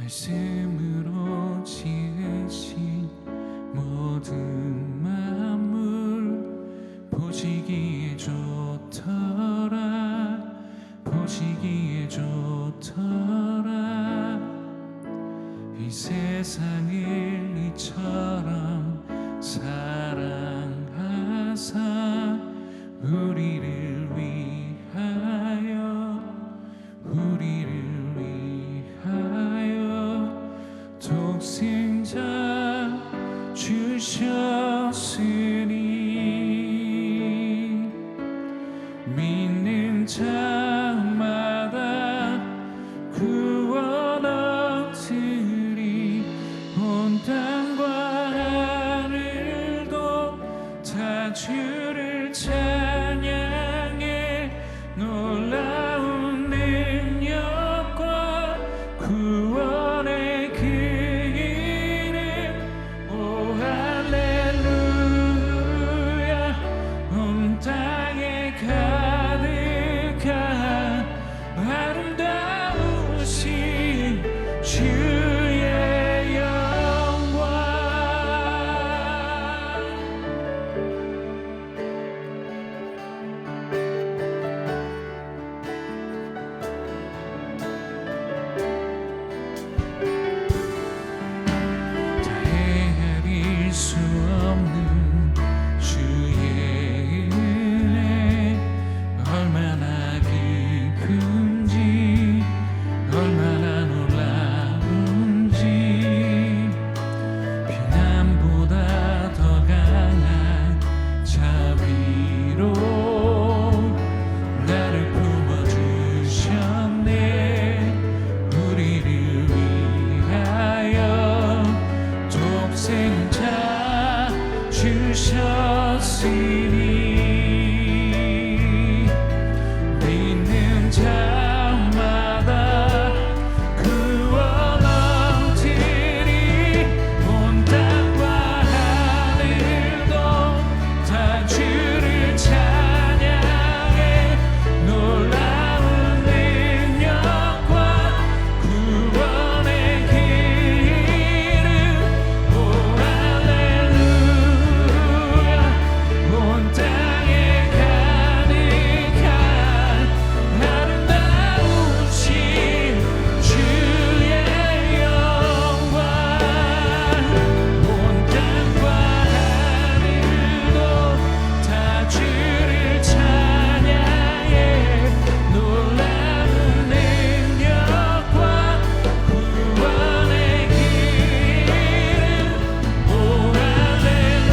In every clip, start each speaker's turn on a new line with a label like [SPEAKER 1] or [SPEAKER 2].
[SPEAKER 1] 말씀으로 지으신 모든 만물 보시기에 좋더라 보시기에 좋더라 이 세상을 이처럼 사랑하사 우리를 위하여 독생자 주셨으니 믿는 자마다 구원 얻으리 온 땅과 하늘도 다 주를 찬양해 놀라운 능력과 구원의 그 이름 오 할렐루야 온 땅에 가득한 아름다우신 주의 영광 다 헤아릴 수 없는 주의 은혜 얼마나 깊은지 얼마나 놀라운지 비난보다 더 강한 자비로 나를 품어주셨네 우리를 위하여 독생자 주셨으니 믿는 자마다 구원 얻으리 온 땅과 하늘도 다 주를 찬양해 놀라운 능력과 구원의 그 이름 오 할렐루야 온 땅에 가득한 아름다우신 주의 영광 온 땅과 하늘도 다 주를 찬양해 놀라운 능력과 구원의 그 이름 오 할렐루야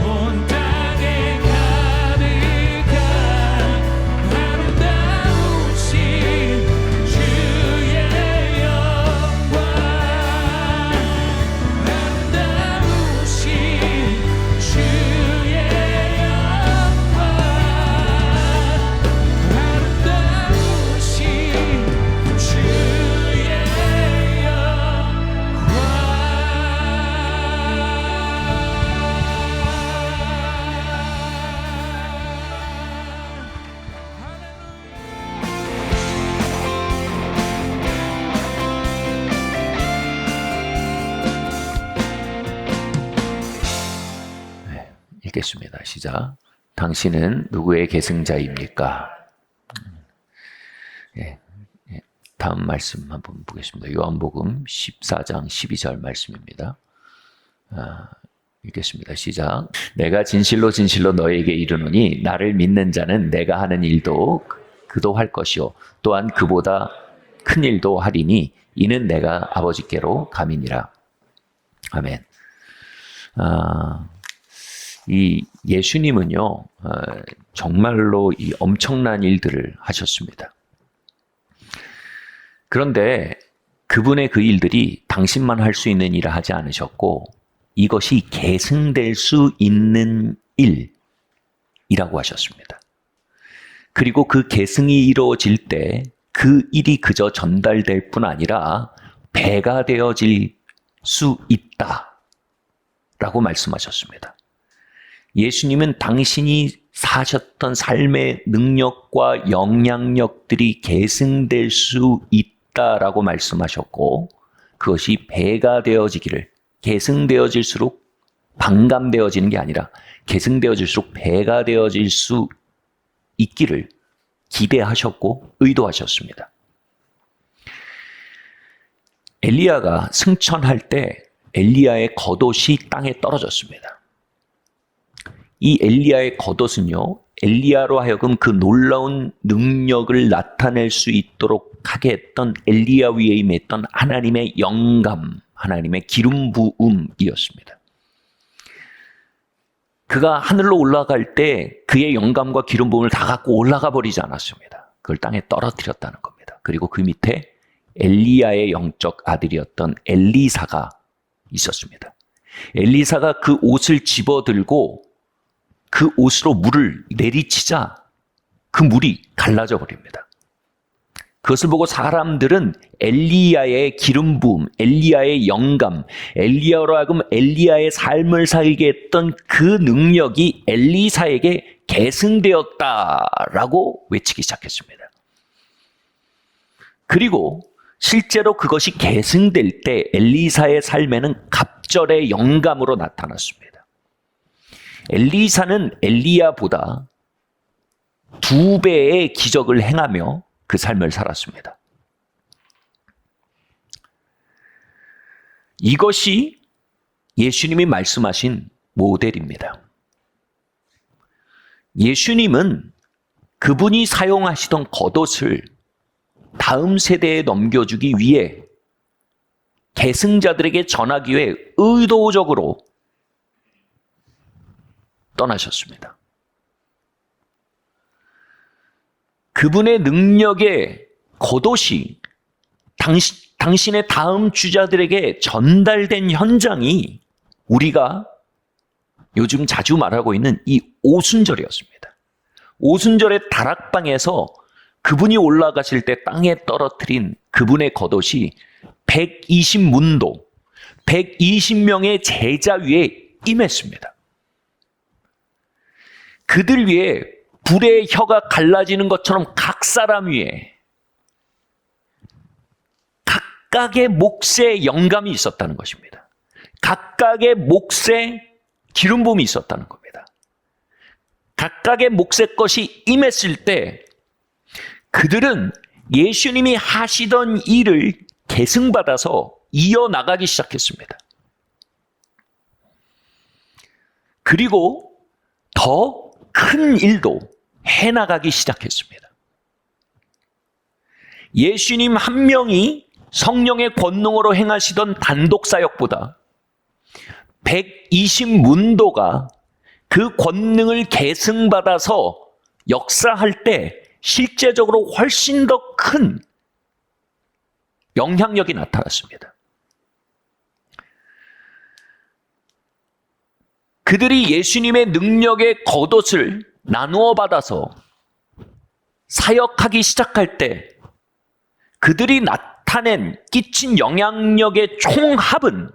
[SPEAKER 1] 온 땅에 가득한 아름다우신 주의 영광 아름다우신 주의 영광 아름다우신 주의
[SPEAKER 2] 읽겠습니다. 시작. 당신은 누구의 계승자입니까? 다음 말씀 한번 보겠습니다. 요한복음 14장 12절 말씀입니다. 읽겠습니다. 시작. 내가 진실로 진실로 너에게 이르노니 나를 믿는 자는 내가 하는 일도 그도 할 것이요 또한 그보다 큰 일도 하리니 이는 내가 아버지께로 감이니라. 아멘. 이 예수님은요 정말로 이 엄청난 일들을 하셨습니다. 그런데 그분의 그 일들이 당신만 할 수 있는 일을 하지 않으셨고 이것이 계승될 수 있는 일이라고 하셨습니다. 그리고 그 계승이 이루어질 때 그 일이 그저 전달될 뿐 아니라 배가 되어질 수 있다라고 말씀하셨습니다. 예수님은 당신이 사셨던 삶의 능력과 영향력들이 계승될 수 있다라고 말씀하셨고 그것이 배가 되어지기를 계승되어질수록 반감되어지는 게 아니라 계승되어질수록 배가 되어질 수 있기를 기대하셨고 의도하셨습니다. 엘리야가 승천할 때 엘리야의 겉옷이 땅에 떨어졌습니다. 이 엘리야의 겉옷은요, 엘리야로 하여금 그 놀라운 능력을 나타낼 수 있도록 하게 했던 엘리야 위에 임했던 하나님의 영감, 하나님의 기름 부음이었습니다. 그가 하늘로 올라갈 때 그의 영감과 기름 부음을 다 갖고 올라가 버리지 않았습니다. 그걸 땅에 떨어뜨렸다는 겁니다. 그리고 그 밑에 엘리야의 영적 아들이었던 엘리사가 있었습니다. 엘리사가 그 옷을 집어들고 그 옷으로 물을 내리치자 그 물이 갈라져 버립니다. 그것을 보고 사람들은 엘리야의 기름 부음, 엘리야의 영감, 엘리야로 하여금 엘리야의 삶을 살게 했던 그 능력이 엘리사에게 계승되었다라고 외치기 시작했습니다. 그리고 실제로 그것이 계승될 때 엘리사의 삶에는 갑절의 영감으로 나타났습니다. 엘리사는 엘리야보다 2배의 기적을 행하며 그 삶을 살았습니다. 이것이 예수님이 말씀하신 모델입니다. 예수님은 그분이 사용하시던 겉옷을 다음 세대에 넘겨주기 위해 계승자들에게 전하기 위해 의도적으로 떠나셨습니다. 그분의 능력의 겉옷이 당신의 다음 주자들에게 전달된 현장이 우리가 요즘 자주 말하고 있는 이 오순절이었습니다. 오순절의 다락방에서 그분이 올라가실 때 땅에 떨어뜨린 그분의 겉옷이 120문도, 120명의 제자 위에 임했습니다. 그들 위에 불의 혀가 갈라지는 것처럼 각 사람 위에 각각의 몫의 영감이 있었다는 것입니다. 각각의 몫의 기름 부음이 있었다는 겁니다. 각각의 몫의 것이 임했을 때 그들은 예수님이 하시던 일을 계승받아서 이어나가기 시작했습니다. 그리고 더 큰 일도 해나가기 시작했습니다. 예수님 한 명이 성령의 권능으로 행하시던 단독 사역보다 120문도가 그 권능을 계승받아서 역사할 때 실제적으로 훨씬 더 큰 영향력이 나타났습니다. 그들이 예수님의 능력의 겉옷을 나누어 받아서 사역하기 시작할 때 그들이 끼친 영향력의 총합은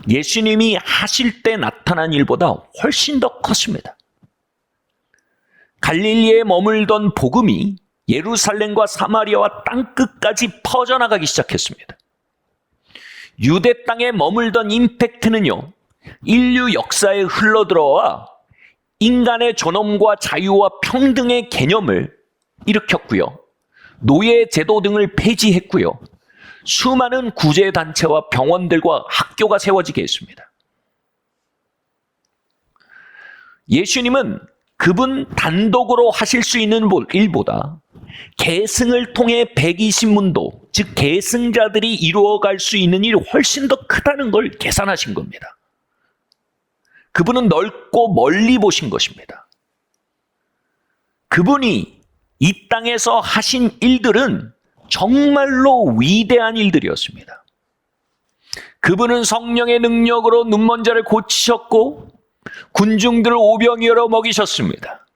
[SPEAKER 2] 예수님이 하실 때 나타난 일보다 훨씬 더 컸습니다. 갈릴리에 머물던 복음이 예루살렘과 사마리아와 땅끝까지 퍼져나가기 시작했습니다. 유대 땅에 머물던 임팩트는요, 인류 역사에 흘러들어와 인간의 존엄과 자유와 평등의 개념을 일으켰고요. 노예 제도 등을 폐지했고요. 수많은 구제단체와 병원들과 학교가 세워지게 했습니다. 예수님은 그분 단독으로 하실 수 있는 일보다 계승을 통해 120문도, 즉 계승자들이 이루어갈 수 있는 일이 훨씬 더 크다는 걸 계산하신 겁니다. 그분은 넓고 멀리 보신 것입니다. 그분이 이 땅에서 하신 일들은 정말로 위대한 일들이었습니다. 그분은 성령의 능력으로 눈먼 자를 고치셨고 군중들을 오병이어로 먹이셨습니다.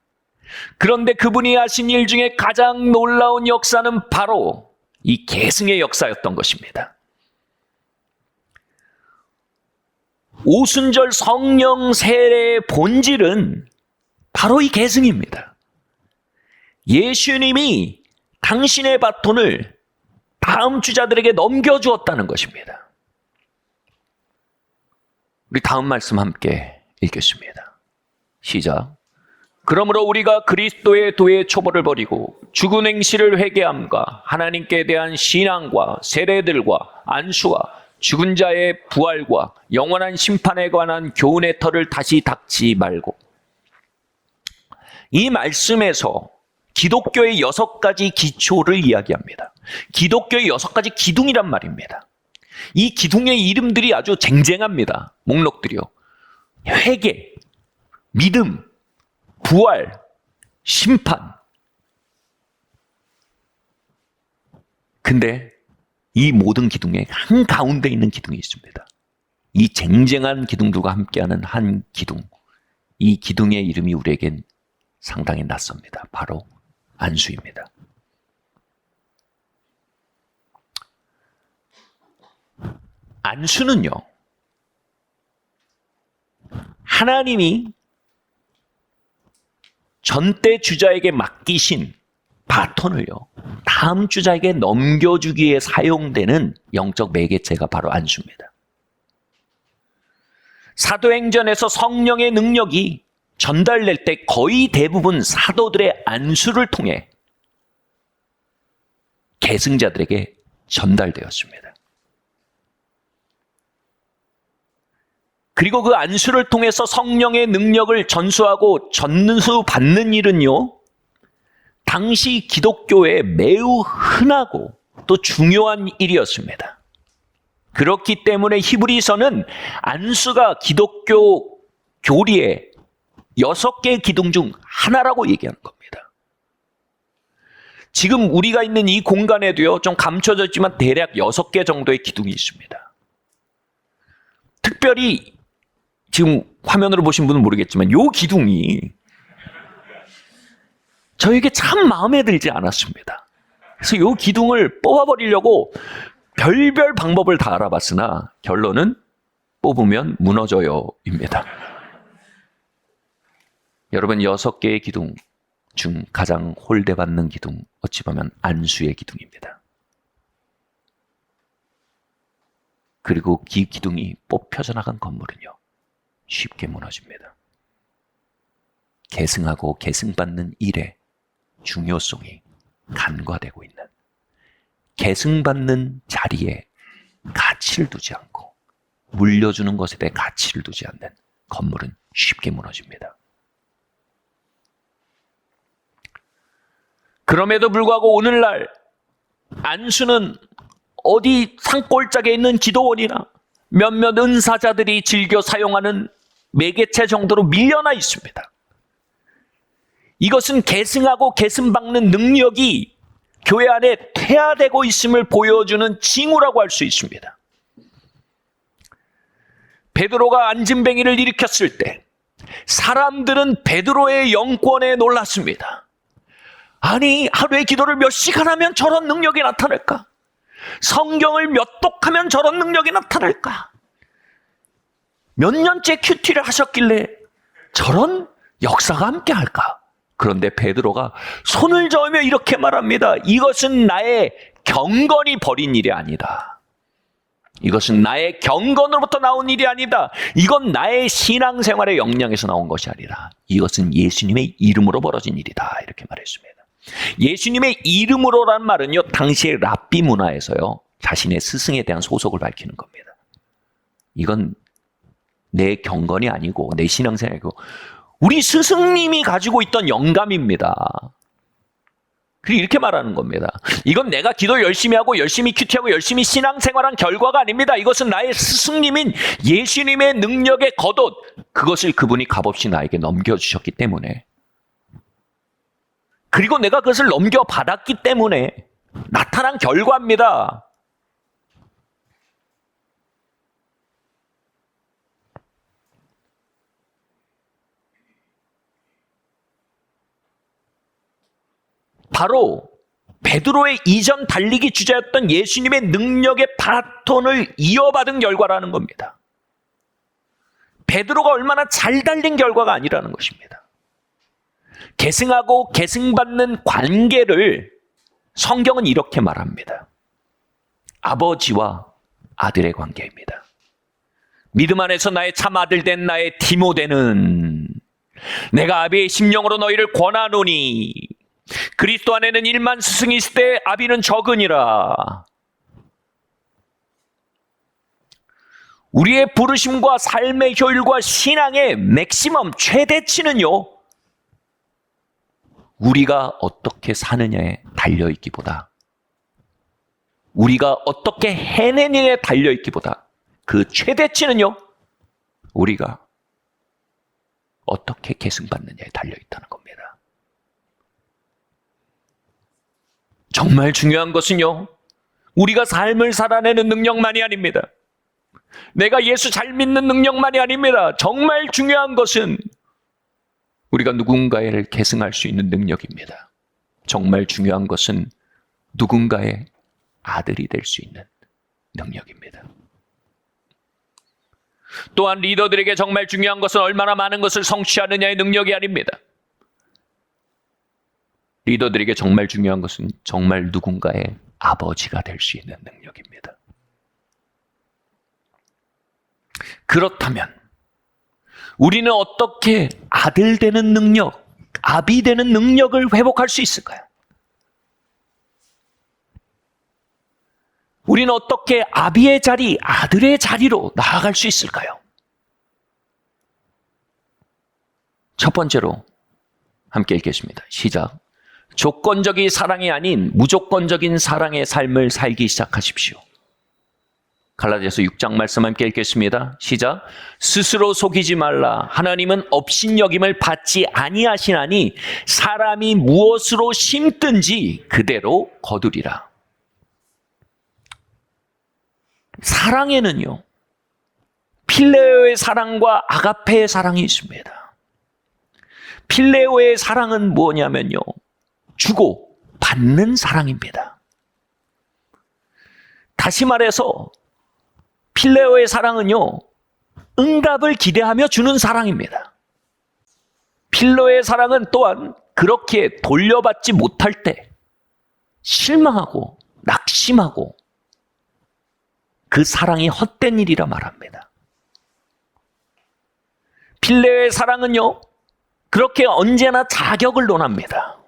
[SPEAKER 2] 그런데 그분이 하신 일 중에 가장 놀라운 역사는 바로 이 계승의 역사였던 것입니다. 오순절 성령 세례의 본질은 바로 이 계승입니다. 예수님이 당신의 바톤을 다음 주자들에게 넘겨주었다는 것입니다. 우리 다음 말씀 함께 읽겠습니다. 시작. 그러므로 우리가 그리스도의 도의 초벌을 버리고 죽은 행실을 회개함과 하나님께 대한 신앙과 세례들과 안수와 죽은 자의 부활과 영원한 심판에 관한 교훈의 털을 다시 닦지 말고. 이 말씀에서 기독교의 6가지 기초를 이야기합니다. 기독교의 6가지 기둥이란 말입니다. 이 기둥의 이름들이 아주 쟁쟁합니다. 목록들이요. 회개, 믿음, 부활, 심판. 근데 이 모든 기둥에 한가운데 있는 기둥이 있습니다. 이 쟁쟁한 기둥들과 함께하는 한 기둥. 이 기둥의 이름이 우리에겐 상당히 낯섭니다. 바로 안수입니다. 안수는요, 하나님이 전대 주자에게 맡기신 바톤을요, 다음 주자에게 넘겨주기에 사용되는 영적 매개체가 바로 안수입니다. 사도행전에서 성령의 능력이 전달될 때 거의 대부분 사도들의 안수를 통해 계승자들에게 전달되었습니다. 그리고 그 안수를 통해서 성령의 능력을 전수하고 전수받는 일은요, 당시 기독교에 매우 흔하고 또 중요한 일이었습니다. 그렇기 때문에 히브리서는 안수가 기독교 교리의 6개의 기둥 중 하나라고 얘기하는 겁니다. 지금 우리가 있는 이 공간에도요, 좀 감춰져 있지만 대략 6개 정도의 기둥이 있습니다. 특별히 지금 화면으로 보신 분은 모르겠지만 이 기둥이 저에게 참 마음에 들지 않았습니다. 그래서 이 기둥을 뽑아버리려고 별별 방법을 다 알아봤으나 결론은 뽑으면 무너져요입니다. 여러분, 6개의 기둥 중 가장 홀대받는 기둥, 어찌 보면 안수의 기둥입니다. 그리고 이 기둥이 뽑혀져 나간 건물은요, 쉽게 무너집니다. 계승하고 계승받는 일의 중요성이 간과되고 있는, 계승받는 자리에 가치를 두지 않고 물려주는 것에 대해 가치를 두지 않는 건물은 쉽게 무너집니다. 그럼에도 불구하고 오늘날 안수는 어디 산골짜기에 있는 기도원이나 몇몇 은사자들이 즐겨 사용하는 매개체 정도로 밀려나 있습니다. 이것은 계승하고 계승받는 능력이 교회 안에 퇴화되고 있음을 보여주는 징후라고 할 수 있습니다. 베드로가 안진뱅이를 일으켰을 때 사람들은 베드로의 영권에 놀랐습니다. 아니, 하루에 기도를 몇 시간 하면 저런 능력이 나타날까? 성경을 몇 독하면 저런 능력이 나타날까? 몇 년째 큐티를 하셨길래 저런 역사가 함께 할까? 그런데 베드로가 손을 저으며 이렇게 말합니다. 이것은 나의 경건이 벌인 일이 아니다. 이것은 나의 경건으로부터 나온 일이 아니다. 이건 나의 신앙생활의 역량에서 나온 것이 아니라 이것은 예수님의 이름으로 벌어진 일이다. 이렇게 말했습니다. 예수님의 이름으로란 말은요, 당시의 랍비 문화에서요, 자신의 스승에 대한 소속을 밝히는 겁니다. 이건 내 경건이 아니고 내 신앙생활이고 우리 스승님이 가지고 있던 영감입니다. 그리고 이렇게 말하는 겁니다. 이건 내가 기도 열심히 하고 열심히 큐티하고 열심히 신앙생활한 결과가 아닙니다. 이것은 나의 스승님인 예수님의 능력의 겉옷, 그것을 그분이 값없이 나에게 넘겨주셨기 때문에, 그리고 내가 그것을 넘겨받았기 때문에 나타난 결과입니다. 바로 베드로의 이전 달리기 주자였던 예수님의 능력의 바톤을 이어받은 결과라는 겁니다. 베드로가 얼마나 잘 달린 결과가 아니라는 것입니다. 계승하고 계승받는 관계를 성경은 이렇게 말합니다. 아버지와 아들의 관계입니다. 믿음 안에서 나의 참 아들 된 나의 디모데는 내가 아비의 심령으로 너희를 권하노니 그리스도 안에는 1만 스승이 있을 때 아비는 적으니라. 우리의 부르심과 삶의 효율과 신앙의 맥시멈 최대치는요, 우리가 어떻게 사느냐에 달려있기보다, 우리가 어떻게 해내느냐에 달려있기보다 그 최대치는요, 우리가 어떻게 계승받느냐에 달려있다는 겁니다. 정말 중요한 것은요, 우리가 삶을 살아내는 능력만이 아닙니다. 내가 예수 잘 믿는 능력만이 아닙니다. 정말 중요한 것은 우리가 누군가를 계승할 수 있는 능력입니다. 정말 중요한 것은 누군가의 아들이 될 수 있는 능력입니다. 또한 리더들에게 정말 중요한 것은 얼마나 많은 것을 성취하느냐의 능력이 아닙니다. 리더들에게 정말 중요한 것은 정말 누군가의 아버지가 될 수 있는 능력입니다. 그렇다면 우리는 어떻게 아들 되는 능력, 아비 되는 능력을 회복할 수 있을까요? 우리는 어떻게 아비의 자리, 아들의 자리로 나아갈 수 있을까요? 첫 번째로 함께 읽겠습니다. 시작. 조건적인 사랑이 아닌 무조건적인 사랑의 삶을 살기 시작하십시오. 갈라디아서 6장 말씀 함께 읽겠습니다. 시작. 스스로 속이지 말라. 하나님은 업신여김을 받지 아니하시나니 사람이 무엇으로 심든지 그대로 거두리라. 사랑에는요, 필레오의 사랑과 아가페의 사랑이 있습니다. 필레오의 사랑은 뭐냐면요, 주고 받는 사랑입니다. 다시 말해서 필레오의 사랑은요, 응답을 기대하며 주는 사랑입니다. 필레오의 사랑은 또한 그렇게 돌려받지 못할 때 실망하고 낙심하고 그 사랑이 헛된 일이라 말합니다. 필레오의 사랑은요, 그렇게 언제나 자격을 논합니다.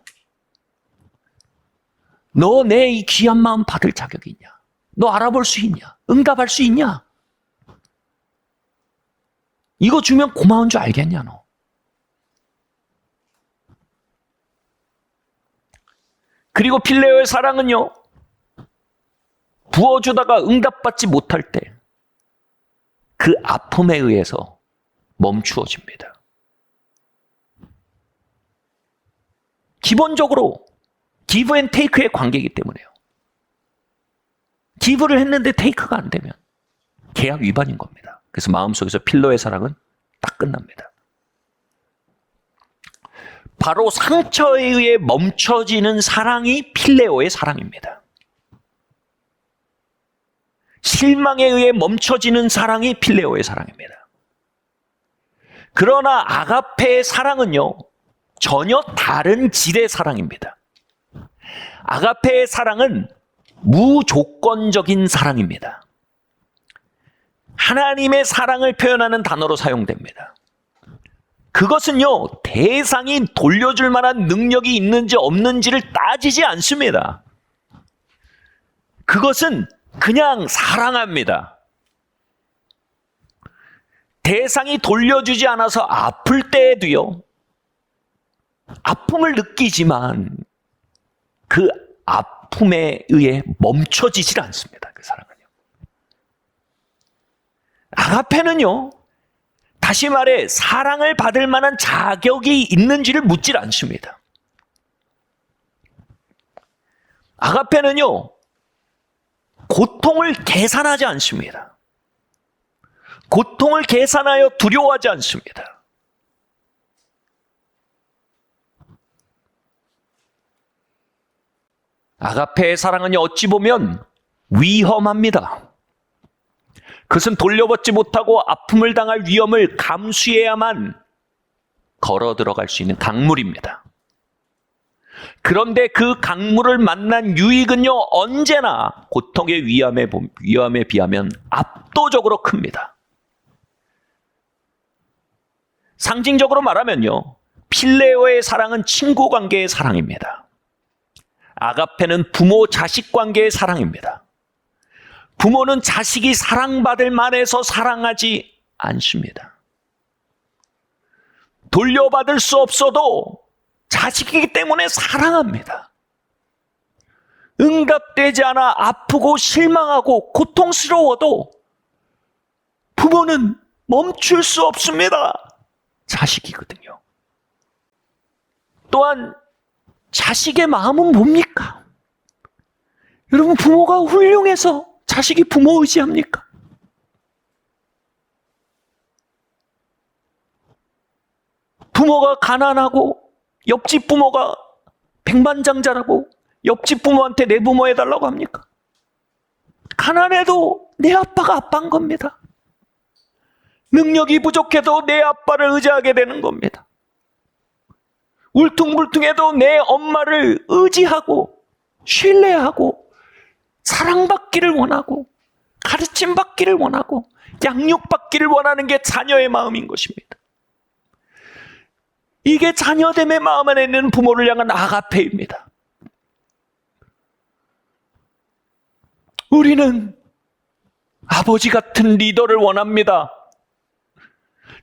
[SPEAKER 2] 너 내 이 귀한 마음 받을 자격이 있냐? 너 알아볼 수 있냐? 응답할 수 있냐? 이거 주면 고마운 줄 알겠냐, 너? 그리고 필레오의 사랑은요, 부어주다가 응답받지 못할 때 그 아픔에 의해서 멈추어집니다. 기본적으로 기브 앤 테이크의 관계이기 때문에요. 기브를 했는데 테이크가 안 되면 계약 위반인 겁니다. 그래서 마음속에서 필레오의 사랑은 딱 끝납니다. 바로 상처에 의해 멈춰지는 사랑이 필레오의 사랑입니다. 실망에 의해 멈춰지는 사랑이 필레오의 사랑입니다. 그러나 아가페의 사랑은요, 전혀 다른 질의 사랑입니다. 아가페의 사랑은 무조건적인 사랑입니다. 하나님의 사랑을 표현하는 단어로 사용됩니다. 그것은요, 대상이 돌려줄 만한 능력이 있는지 없는지를 따지지 않습니다. 그것은 그냥 사랑합니다. 대상이 돌려주지 않아서 아플 때에도요, 아픔을 느끼지만 그 아픔에 의해 멈춰지질 않습니다. 그 사랑은요. 아가페는요, 다시 말해 사랑을 받을 만한 자격이 있는지를 묻질 않습니다. 아가페는요, 고통을 계산하지 않습니다. 고통을 계산하여 두려워하지 않습니다. 아가페의 사랑은 어찌 보면 위험합니다. 그것은 돌려받지 못하고 아픔을 당할 위험을 감수해야만 걸어 들어갈 수 있는 강물입니다. 그런데 그 강물을 만난 유익은요, 언제나 고통의 위험에 비하면 압도적으로 큽니다. 상징적으로 말하면요, 필레오의 사랑은 친구 관계의 사랑입니다. 아가페는 부모 자식 관계의 사랑입니다. 부모는 자식이 사랑받을 만해서 사랑하지 않습니다. 돌려받을 수 없어도 자식이기 때문에 사랑합니다. 응답되지 않아 아프고 실망하고 고통스러워도 부모는 멈출 수 없습니다. 자식이거든요. 또한 자식의 마음은 뭡니까? 여러분, 부모가 훌륭해서 자식이 부모 의지합니까? 부모가 가난하고 옆집 부모가 백만장자라고 옆집 부모한테 내 부모 해달라고 합니까? 가난해도 내 아빠가 아빠인 겁니다. 능력이 부족해도 내 아빠를 의지하게 되는 겁니다. 울퉁불퉁해도 내 엄마를 의지하고 신뢰하고 사랑받기를 원하고 가르침받기를 원하고 양육받기를 원하는 게 자녀의 마음인 것입니다. 이게 자녀됨의 마음 안에 있는 부모를 향한 아가페입니다. 우리는 아버지 같은 리더를 원합니다.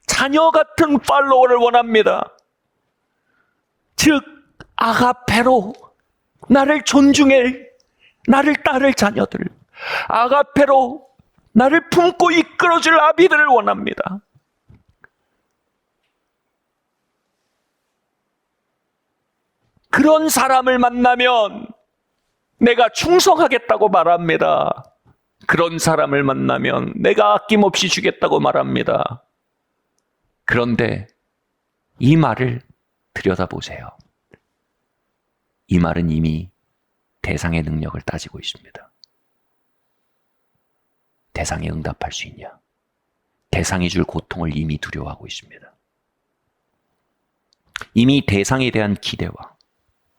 [SPEAKER 2] 자녀 같은 팔로워를 원합니다. 즉 아가페로 나를 존중해 나를 따를 자녀들, 아가페로 나를 품고 이끌어줄 아비들을 원합니다. 그런 사람을 만나면 내가 충성하겠다고 말합니다. 그런 사람을 만나면 내가 아낌없이 주겠다고 말합니다. 그런데 이 말을 들여다보세요. 이 말은 이미 대상의 능력을 따지고 있습니다. 대상에 응답할 수 있냐? 대상이 줄 고통을 이미 두려워하고 있습니다. 이미 대상에 대한 기대와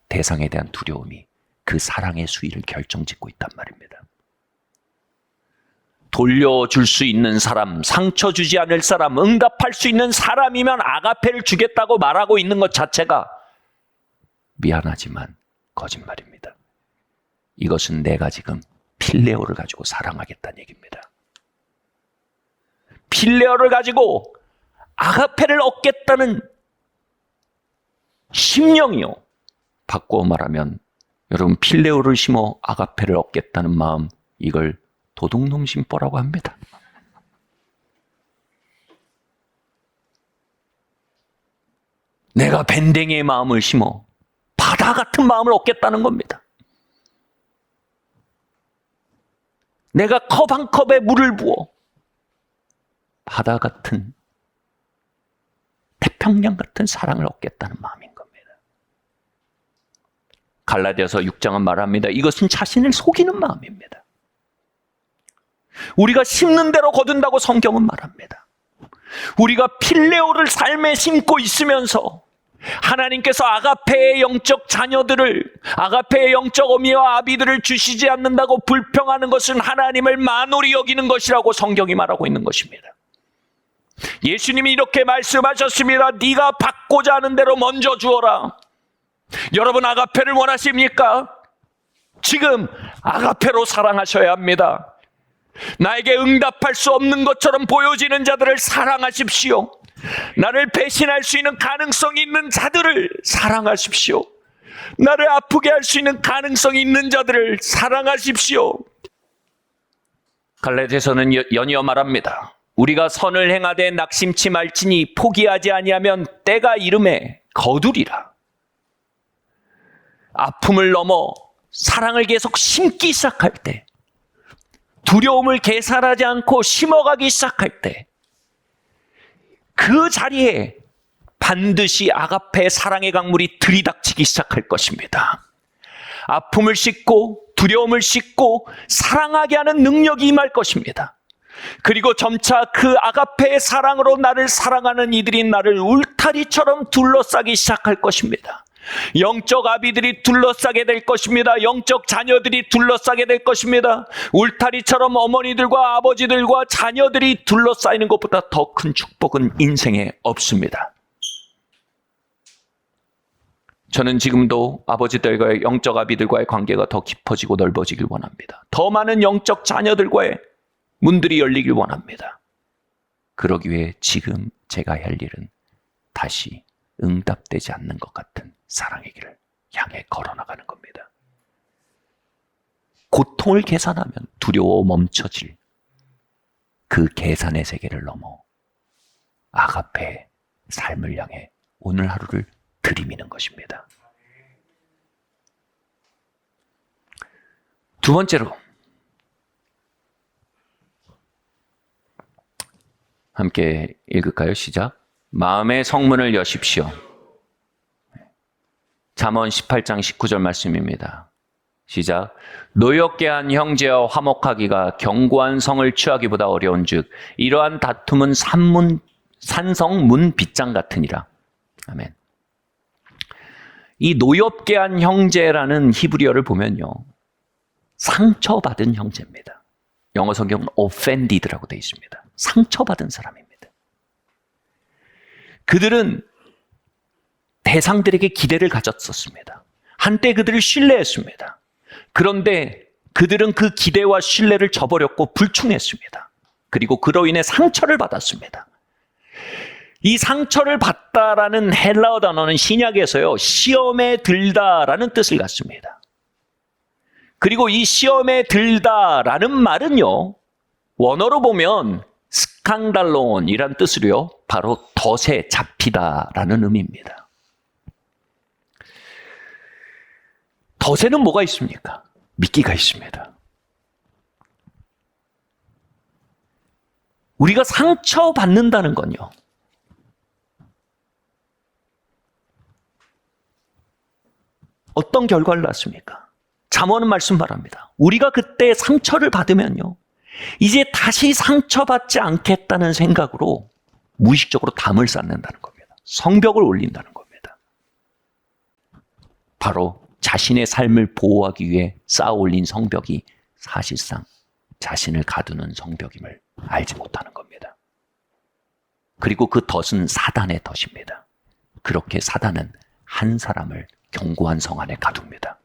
[SPEAKER 2] 대상에 대한 두려움이 그 사랑의 수위를 결정짓고 있단 말입니다. 돌려줄 수 있는 사람, 상처 주지 않을 사람, 응답할 수 있는 사람이면 아가페를 주겠다고 말하고 있는 것 자체가 미안하지만 거짓말입니다. 이것은 내가 지금 필레오를 가지고 사랑하겠다는 얘기입니다. 필레오를 가지고 아가페를 얻겠다는 심령이요. 바꿔 말하면 여러분, 필레오를 심어 아가페를 얻겠다는 마음, 이걸 도둑놈 심보라고 합니다. 내가 밴댕이의 마음을 심어 바다 같은 마음을 얻겠다는 겁니다. 내가 컵 한 컵에 물을 부어 바다 같은, 태평양 같은 사랑을 얻겠다는 마음인 겁니다. 갈라디아서 6장은 말합니다. 이것은 자신을 속이는 마음입니다. 우리가 심는 대로 거둔다고 성경은 말합니다. 우리가 필레오를 삶에 심고 있으면서 하나님께서 아가페의 영적 자녀들을, 아가페의 영적 어미와 아비들을 주시지 않는다고 불평하는 것은 하나님을 만홀히 여기는 것이라고 성경이 말하고 있는 것입니다. 예수님이 이렇게 말씀하셨습니다. 네가 받고자 하는 대로 먼저 주어라. 여러분, 아가페를 원하십니까? 지금 아가페로 사랑하셔야 합니다. 나에게 응답할 수 없는 것처럼 보여지는 자들을 사랑하십시오. 나를 배신할 수 있는 가능성이 있는 자들을 사랑하십시오. 나를 아프게 할 수 있는 가능성이 있는 자들을 사랑하십시오. 갈라디아서는 연이어 말합니다. 우리가 선을 행하되 낙심치 말지니 포기하지 아니하면 때가 이름에 거두리라. 아픔을 넘어 사랑을 계속 심기 시작할 때, 두려움을 계산하지 않고 심어가기 시작할 때, 그 자리에 반드시 아가페 사랑의 강물이 들이닥치기 시작할 것입니다. 아픔을 씻고 두려움을 씻고 사랑하게 하는 능력이 임할 것입니다. 그리고 점차 그 아가페의 사랑으로 나를 사랑하는 이들이 나를 울타리처럼 둘러싸기 시작할 것입니다. 영적 아비들이 둘러싸게 될 것입니다. 영적 자녀들이 둘러싸게 될 것입니다. 울타리처럼 어머니들과 아버지들과 자녀들이 둘러싸이는 것보다 더 큰 축복은 인생에 없습니다. 저는 지금도 아버지들과의 영적 아비들과의 관계가 더 깊어지고 넓어지길 원합니다. 더 많은 영적 자녀들과의 문들이 열리길 원합니다. 그러기 위해 지금 제가 할 일은 다시 응답되지 않는 것 같은 사랑의 길을 향해 걸어나가는 겁니다. 고통을 계산하면 두려워 멈춰질 그 계산의 세계를 넘어 아가페의 삶을 향해 오늘 하루를 들이미는 것입니다. 두 번째로 함께 읽을까요? 시작. 마음의 성문을 여십시오. 잠언 18장 19절 말씀입니다. 시작. 노엽게 한 형제와 화목하기가 견고한 성을 취하기보다 어려운즉 이러한 다툼은 산성 문 빗장 같으니라. 아멘. 이 노엽게 한 형제라는 히브리어를 보면요, 상처받은 형제입니다. 영어 성경은 offended라고 되어 있습니다. 상처받은 사람입니다. 그들은 대상들에게 기대를 가졌었습니다. 한때 그들을 신뢰했습니다. 그런데 그들은 그 기대와 신뢰를 저버렸고 불충했습니다. 그리고 그로 인해 상처를 받았습니다. 이 상처를 받다라는 헬라어 단어는 신약에서요, 시험에 들다라는 뜻을 갖습니다. 그리고 이 시험에 들다라는 말은요, 원어로 보면 스캉달론이란 뜻으로요, 바로 덫에 잡히다라는 의미입니다. 덫에는 뭐가 있습니까? 미끼가 있습니다. 우리가 상처받는다는 건요, 어떤 결과를 낳습니까? 잠언은 말씀 바랍니다. 우리가 그때 상처를 받으면요, 이제 다시 상처받지 않겠다는 생각으로 무의식적으로 담을 쌓는다는 겁니다. 성벽을 올린다는 겁니다. 바로 자신의 삶을 보호하기 위해 쌓아 올린 성벽이 사실상 자신을 가두는 성벽임을 알지 못하는 겁니다. 그리고 그 덫은 사단의 덫입니다. 그렇게 사단은 한 사람을 견고한 성 안에 가둡니다.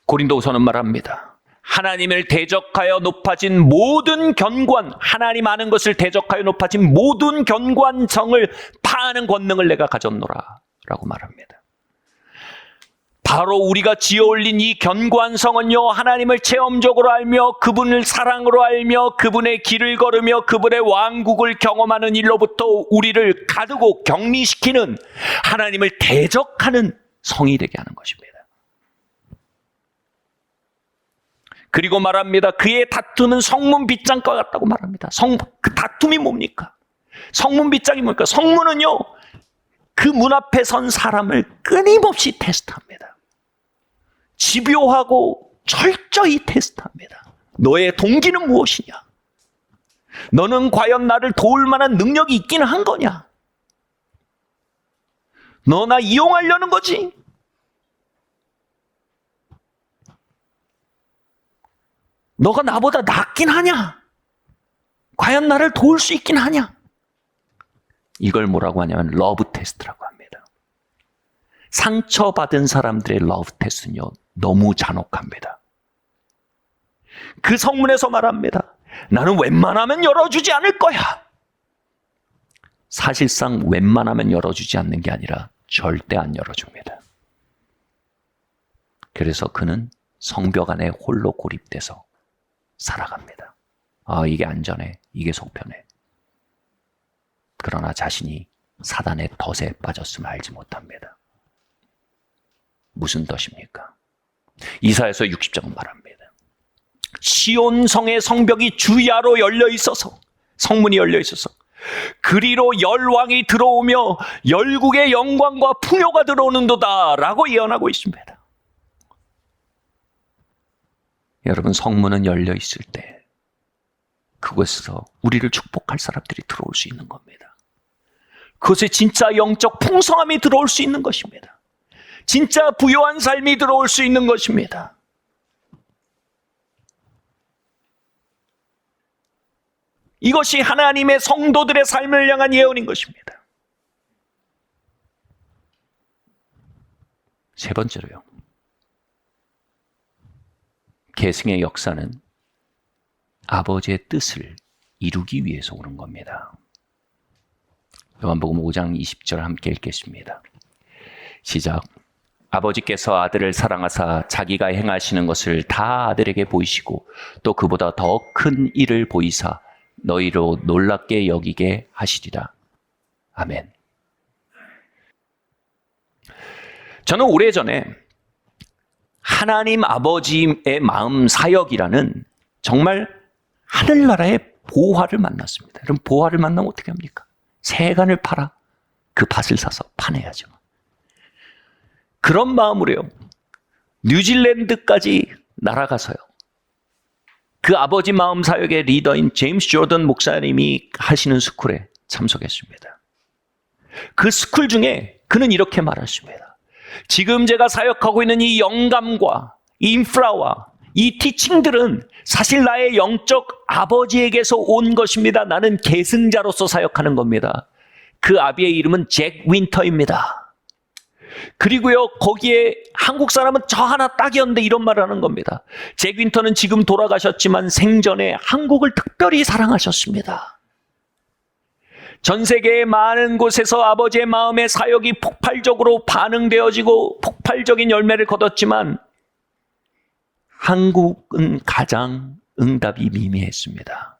[SPEAKER 2] 고린도후서는 말합니다. 하나님을 대적하여 높아진 모든 견고한, 하나님 아는 것을 대적하여 높아진 모든 견고한 성을 파하는 권능을 내가 가졌노라 라고 말합니다. 바로 우리가 지어올린 이 견고한 성은요, 하나님을 체험적으로 알며 그분을 사랑으로 알며 그분의 길을 걸으며 그분의 왕국을 경험하는 일로부터 우리를 가두고 격리시키는, 하나님을 대적하는 성이 되게 하는 것입니다. 그리고 말합니다. 그의 다툼은 성문 빗장과 같다고 말합니다. 그 다툼이 뭡니까? 성문 빗장이 뭡니까? 성문은요, 그 문 앞에 선 사람을 끊임없이 테스트합니다. 집요하고 철저히 테스트합니다. 너의 동기는 무엇이냐? 너는 과연 나를 도울 만한 능력이 있기는 한 거냐? 너 나 이용하려는 거지? 너가 나보다 낫긴 하냐? 과연 나를 도울 수 있긴 하냐? 이걸 뭐라고 하냐면 러브 테스트라고 합니다. 상처받은 사람들의 러브 테스트는요, 너무 잔혹합니다. 그 성문에서 말합니다. 나는 웬만하면 열어주지 않을 거야. 사실상 웬만하면 열어주지 않는 게 아니라 절대 안 열어줍니다. 그래서 그는 성벽 안에 홀로 고립돼서 살아갑니다. 아, 이게 안전해. 이게 속편해. 그러나 자신이 사단의 덫에 빠졌음을 알지 못합니다. 무슨 덫입니까? 이사야서 60장은 말합니다. 시온성의 성벽이 주야로 열려 있어서, 성문이 열려 있어서 그리로 열왕이 들어오며 열국의 영광과 풍요가 들어오는도다 라고 예언하고 있습니다. 여러분, 성문은 열려 있을 때 그곳에서 우리를 축복할 사람들이 들어올 수 있는 겁니다. 그것에 진짜 영적 풍성함이 들어올 수 있는 것입니다. 진짜 부유한 삶이 들어올 수 있는 것입니다. 이것이 하나님의 성도들의 삶을 향한 예언인 것입니다. 세 번째로요. 계승의 역사는 아버지의 뜻을 이루기 위해서 오는 겁니다. 요한복음 5장 20절 함께 읽겠습니다. 시작. 아버지께서 아들을 사랑하사 자기가 행하시는 것을 다 아들에게 보이시고 또 그보다 더 큰 일을 보이사 너희로 놀랍게 여기게 하시리라. 아멘. 저는 오래전에 하나님 아버지의 마음 사역이라는 정말 하늘나라의 보화를 만났습니다. 그럼 보화를 만나면 어떻게 합니까? 세간을 팔아 그 밭을 사서 파내야죠. 그런 마음으로요. 뉴질랜드까지 날아가서요. 그 아버지 마음 사역의 리더인 제임스 조던 목사님이 하시는 스쿨에 참석했습니다. 그 스쿨 중에 그는 이렇게 말했습니다. 지금 제가 사역하고 있는 이 영감과 이 인프라와 이 티칭들은 사실 나의 영적 아버지에게서 온 것입니다. 나는 계승자로서 사역하는 겁니다. 그 아비의 이름은 잭 윈터입니다. 그리고요, 거기에 한국 사람은 저 하나 딱이었는데 이런 말을 하는 겁니다. 잭 윈터는 지금 돌아가셨지만 생전에 한국을 특별히 사랑하셨습니다. 전 세계의 많은 곳에서 아버지의 마음의 사역이 폭발적으로 반응되어지고 폭발적인 열매를 거뒀지만 한국은 가장 응답이 미미했습니다.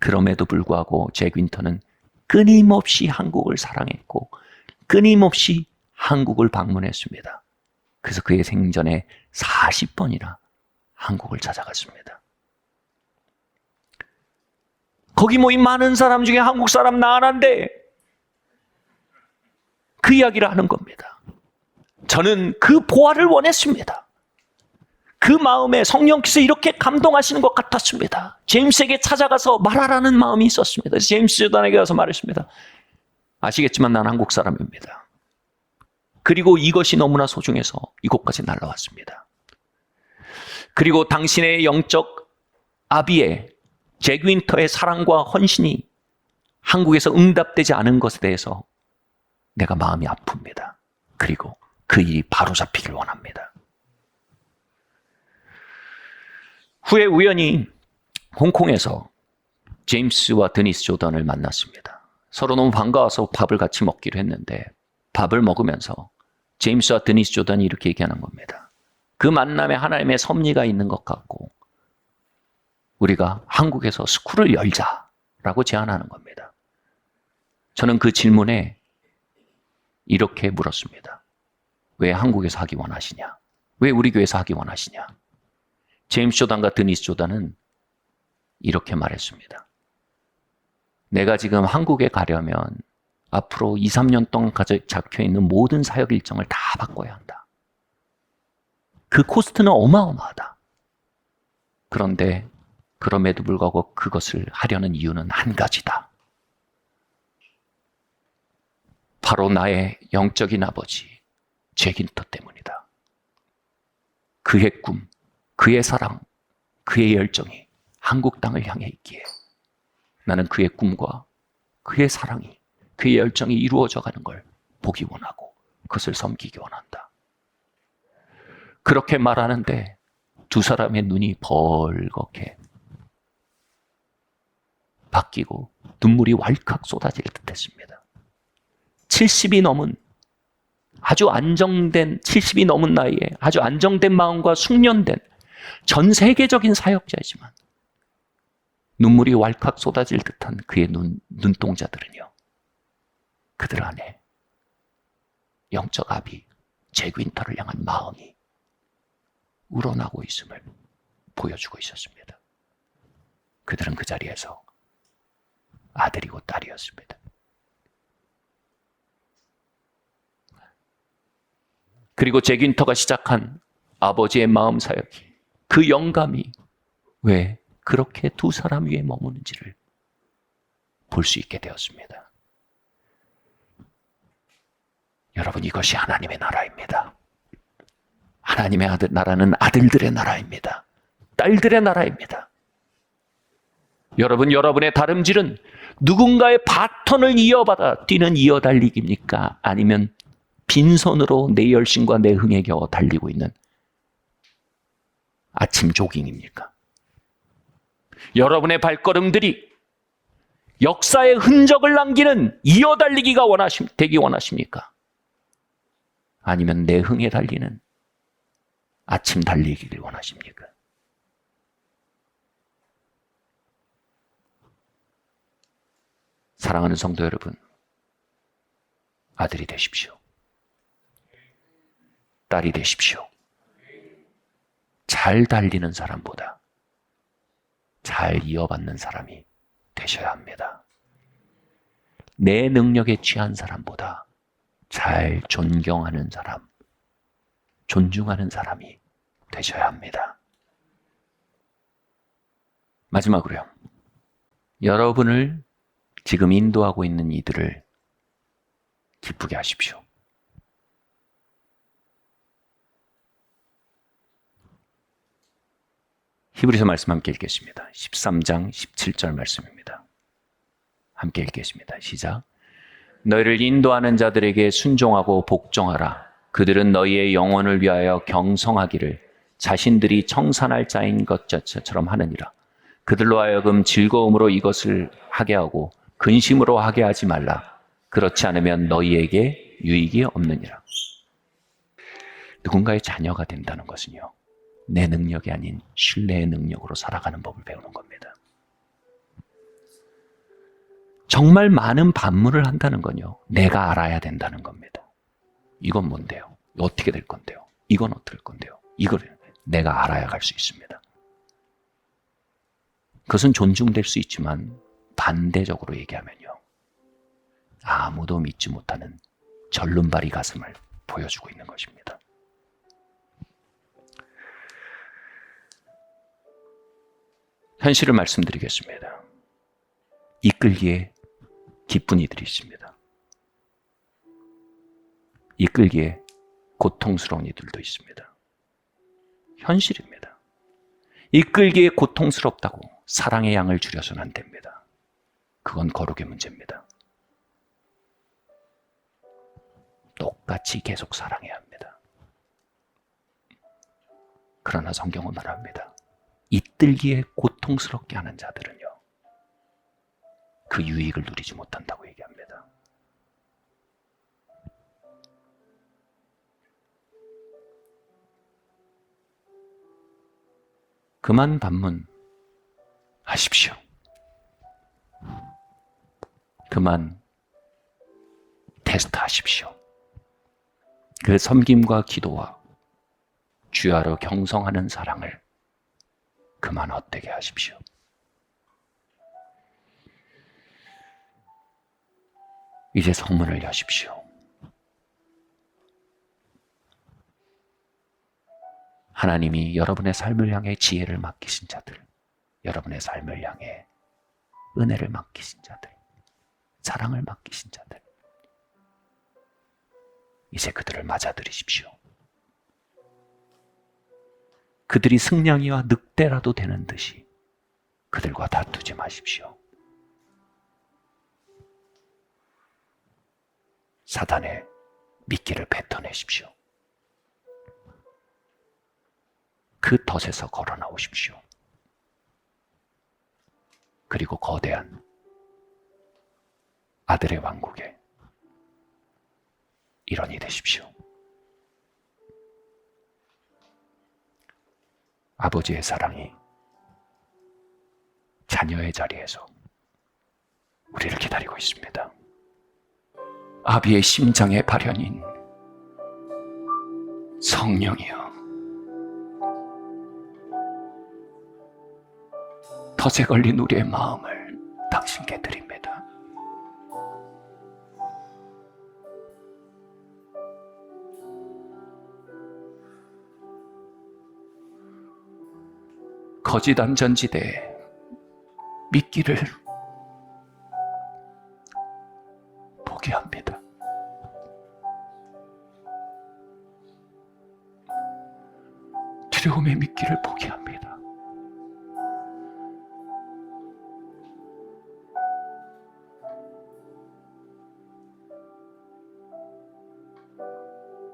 [SPEAKER 2] 그럼에도 불구하고 잭 윈터는 끊임없이 한국을 사랑했고 끊임없이 한국을 방문했습니다. 그래서 그의 생전에 40번이나 한국을 찾아갔습니다. 거기 모인 많은 사람 중에 한국 사람 나 하나인데 그 이야기를 하는 겁니다. 저는 그 보화를 원했습니다. 그 마음에 성령께서 이렇게 감동하시는 것 같았습니다. 제임스에게 찾아가서 말하라는 마음이 있었습니다. 그래서 제임스 조던에게 가서 말했습니다. 아시겠지만 난 한국 사람입니다. 그리고 이것이 너무나 소중해서 이곳까지 날라왔습니다. 그리고 당신의 영적 아비의 잭 윈터의 사랑과 헌신이 한국에서 응답되지 않은 것에 대해서 내가 마음이 아픕니다. 그리고 그 일이 바로잡히길 원합니다. 후에 우연히 홍콩에서 제임스와 드니스 조던을 만났습니다. 서로 너무 반가워서 밥을 같이 먹기로 했는데 밥을 먹으면서 제임스와 드니스 조던이 이렇게 얘기하는 겁니다. 그 만남에 하나님의 섭리가 있는 것 같고 우리가 한국에서 스쿨을 열자라고 제안하는 겁니다. 저는 그 질문에 이렇게 물었습니다. 왜 한국에서 하기 원하시냐? 왜 우리 교회에서 하기 원하시냐? 제임스 조던과 드니스 조던은 이렇게 말했습니다. 내가 지금 한국에 가려면 앞으로 2, 3년 동안 잡혀있는 모든 사역 일정을 다 바꿔야 한다. 그 코스트는 어마어마하다. 그런데 그럼에도 불구하고 그것을 하려는 이유는 한 가지다. 바로 나의 영적인 아버지 잭 윈터 때문이다. 그의 꿈, 그의 사랑, 그의 열정이 한국 땅을 향해 있기에 나는 그의 꿈과 그의 사랑이 그의 열정이 이루어져 가는 걸 보기 원하고 그것을 섬기기 원한다. 그렇게 말하는데 두 사람의 눈이 벌겋게 바뀌고 눈물이 왈칵 쏟아질 듯했습니다. 70이 넘은 아주 안정된 70이 넘은 나이에 아주 안정된 마음과 숙련된 전 세계적인 사역자이지만 눈물이 왈칵 쏟아질 듯한 그의 눈동자들은요. 그들 안에 영적 아비 잭 윈터를 향한 마음이 우러나고 있음을 보여주고 있었습니다. 그들은 그 자리에서 아들이고 딸이었습니다. 그리고 잭 윈터가 시작한 아버지의 마음 사역이 그 영감이 왜 그렇게 두 사람 위에 머무는지를 볼 수 있게 되었습니다. 여러분, 이것이 하나님의 나라입니다. 하나님의 나라는 아들들의 나라입니다. 딸들의 나라입니다. 여러분, 여러분의 다름질은 누군가의 바톤을 이어받아 뛰는 이어달리기입니까? 아니면 빈손으로 내 열심과 내 흥에 겨워 달리고 있는 아침 조깅입니까? 여러분의 발걸음들이 역사의 흔적을 남기는 이어달리기가 되기 원하십니까? 아니면 내 흥에 달리는 아침 달리기를 원하십니까? 사랑하는 성도 여러분, 아들이 되십시오. 딸이 되십시오. 잘 달리는 사람보다 잘 이어받는 사람이 되셔야 합니다. 내 능력에 취한 사람보다 잘 존경하는 사람, 존중하는 사람이 되셔야 합니다. 마지막으로요. 여러분을 지금 인도하고 있는 이들을 기쁘게 하십시오. 히브리서 말씀 함께 읽겠습니다. 13장 17절 말씀입니다. 함께 읽겠습니다. 시작. 너희를 인도하는 자들에게 순종하고 복종하라. 그들은 너희의 영혼을 위하여 경성하기를 자신들이 청산할 자인 것처럼 하느니라. 그들로 하여금 즐거움으로 이것을 하게 하고 근심으로 하게 하지 말라. 그렇지 않으면 너희에게 유익이 없느니라. 누군가의 자녀가 된다는 것은요, 내 능력이 아닌 신뢰의 능력으로 살아가는 법을 배우는 겁니다. 정말 많은 반문을 한다는 건요, 내가 알아야 된다는 겁니다. 이건 뭔데요? 어떻게 될 건데요? 이건 어떻게 될 건데요? 이걸 내가 알아야 갈 수 있습니다. 그것은 존중될 수 있지만 반대적으로 얘기하면요, 아무도 믿지 못하는 절름발이 가슴을 보여주고 있는 것입니다. 현실을 말씀드리겠습니다. 이끌기에 기쁜 이들이 있습니다. 이끌기에 고통스러운 이들도 있습니다. 현실입니다. 이끌기에 고통스럽다고 사랑의 양을 줄여서는 안 됩니다. 그건 거룩의 문제입니다. 똑같이 계속 사랑해야 합니다. 그러나 성경은 말합니다. 이끌기에 고통스럽게 하는 자들은요, 그 유익을 누리지 못한다고 얘기합니다. 그만 반문하십시오. 그만 테스트하십시오. 그 섬김과 기도와 주야로 경성하는 사랑을 그만 헛되게 하십시오. 이제 성문을 여십시오. 하나님이 여러분의 삶을 향해 지혜를 맡기신 자들, 여러분의 삶을 향해 은혜를 맡기신 자들, 사랑을 맡기신 자들, 이제 그들을 맞아들이십시오. 그들이 승냥이와 늑대라도 되는 듯이 그들과 다투지 마십시오. 사단의 미끼를 뱉어내십시오. 그 덫에서 걸어 나오십시오. 그리고 거대한 아들의 왕국의 일원이 되십시오. 아버지의 사랑이 자녀의 자리에서 우리를 기다리고 있습니다. 아비의 심장의 발현인 성령이여, 덫에 걸린 우리의 마음을 당신께 드립니다. 거짓 안전지대에 미끼를 포기합니다. 두려움에 믿기를 포기합니다.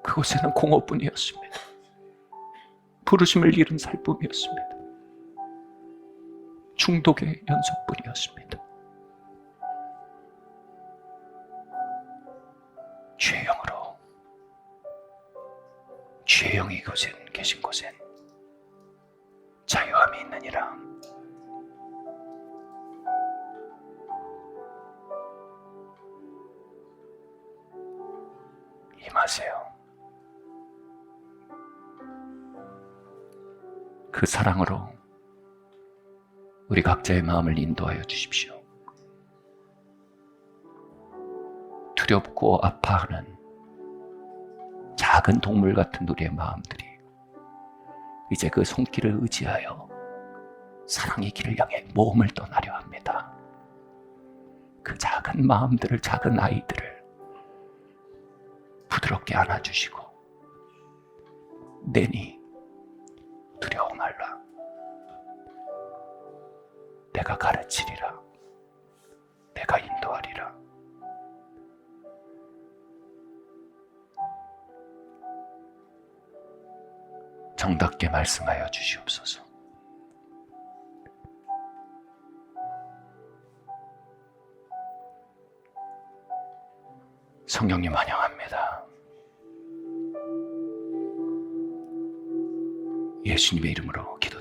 [SPEAKER 2] 그곳에는 공허뿐이었습니다. 부르심을 잃은 살뿐이었습니다. 중독의 연속뿐이었습니다. 죄형으로, 죄형이 이곳에 계신 곳엔 자유함이 있느니라. 임하세요. 그 사랑으로 우리 각자의 마음을 인도하여 주십시오. 두렵고 아파하는 작은 동물 같은 우리의 마음들이 이제 그 손길을 의지하여 사랑의 길을 향해 몸을 떠나려 합니다. 그 작은 마음들을, 작은 아이들을 부드럽게 안아주시고, 내니 두려워 말라. 내가 가르치리라. 내가 인도하리라. 정답게 말씀하여 주시옵소서. 성령님 환영합니다. 예수님의 이름으로 기도드립니다.